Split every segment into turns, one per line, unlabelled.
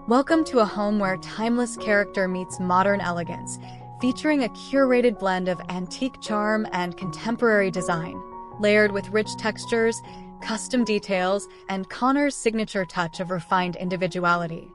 Welcome to a home where timeless character meets modern elegance, featuring a curated blend of antique charm and contemporary design, layered with rich textures, custom details, and Connor's signature touch of refined individuality.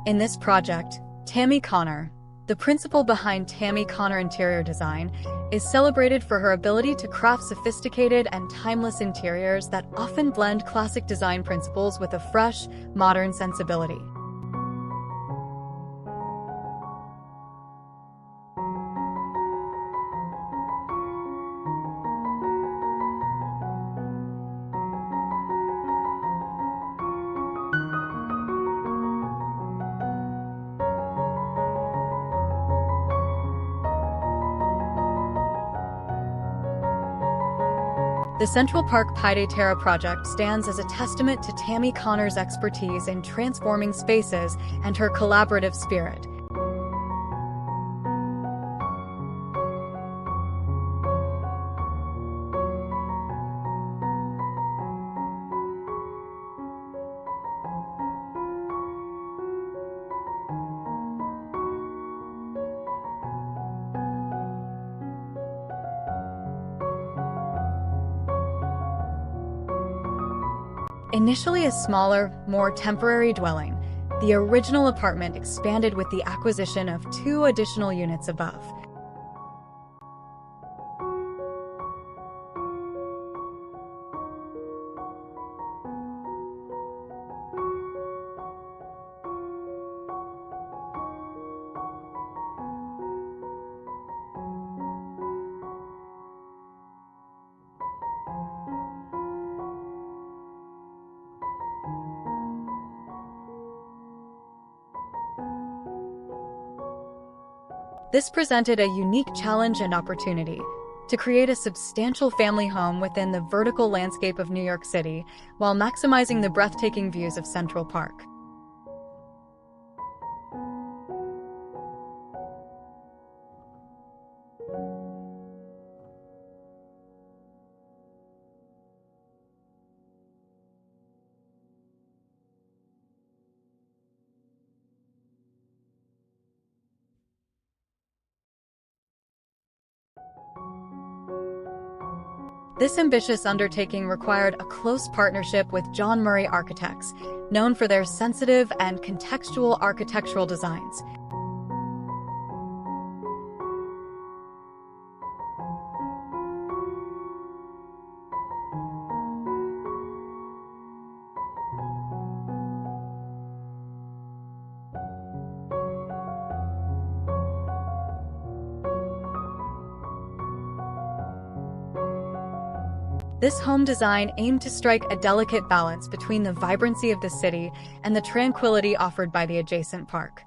In this project, Tammy Connor, the principal behind Tammy Connor Interior Design, is celebrated for her ability to craft sophisticated and timeless interiors that often blend classic design principles with a fresh, modern sensibility. The Central Park pied-à-terre project stands as a testament to Tammy Connor's expertise in transforming spaces and her collaborative spirit. Initially a smaller, more temporary dwelling, the original apartment expanded with the acquisition of 2 additional units above. This presented a unique challenge and opportunity to create a substantial family home within the vertical landscape of New York City while maximizing the breathtaking views of Central Park. This ambitious undertaking required a close partnership with John Murray Architects, known for their sensitive and contextual architectural designs. This home design aimed to strike a delicate balance between the vibrancy of the city and the tranquility offered by the adjacent park.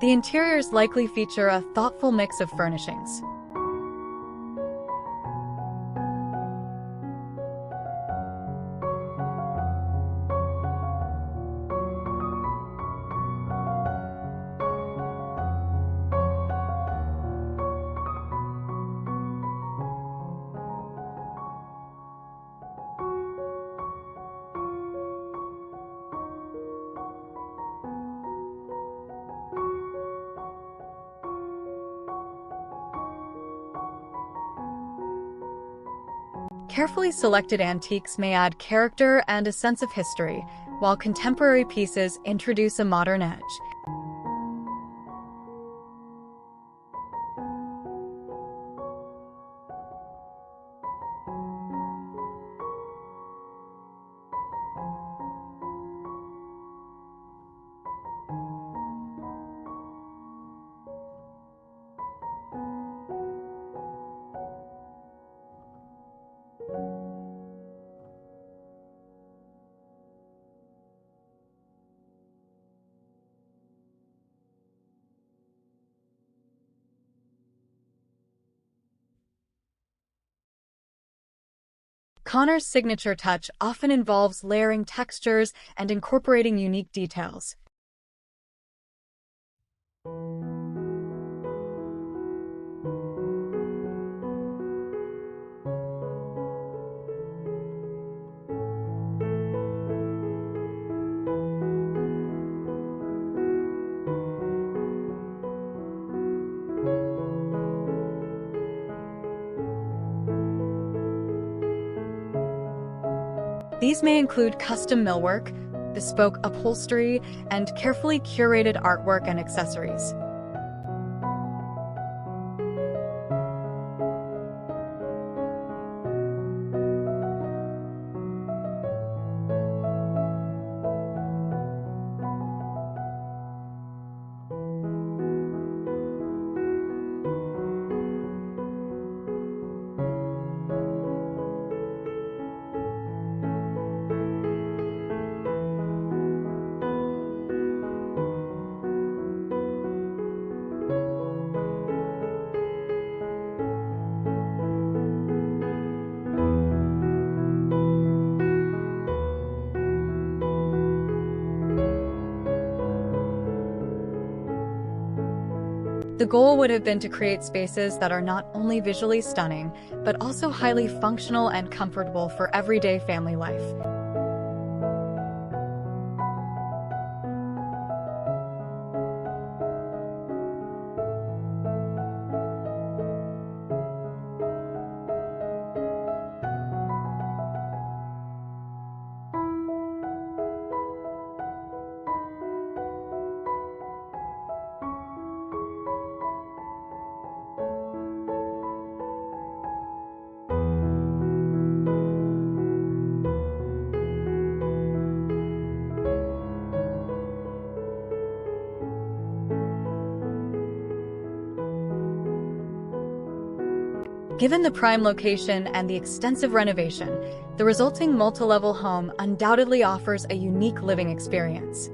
The interiors likely feature a thoughtful mix of furnishings. Carefully selected antiques may add character and a sense of history, while contemporary pieces introduce a modern edge. Connor's signature touch often involves layering textures and incorporating unique details. These may include custom millwork, bespoke upholstery, and carefully curated artwork and accessories. The goal would have been to create spaces that are not only visually stunning, but also highly functional and comfortable for everyday family life. Given the prime location and the extensive renovation, the resulting multi-level home undoubtedly offers a unique living experience.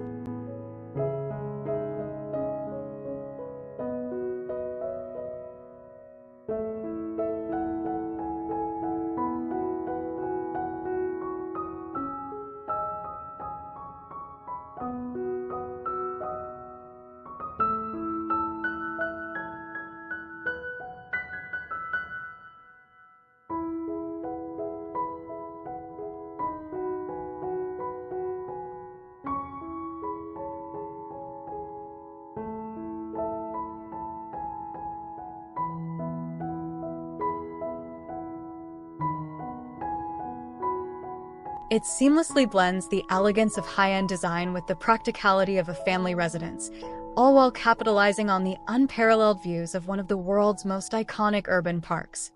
It seamlessly blends the elegance of high-end design with the practicality of a family residence, all while capitalizing on the unparalleled views of one of the world's most iconic urban parks.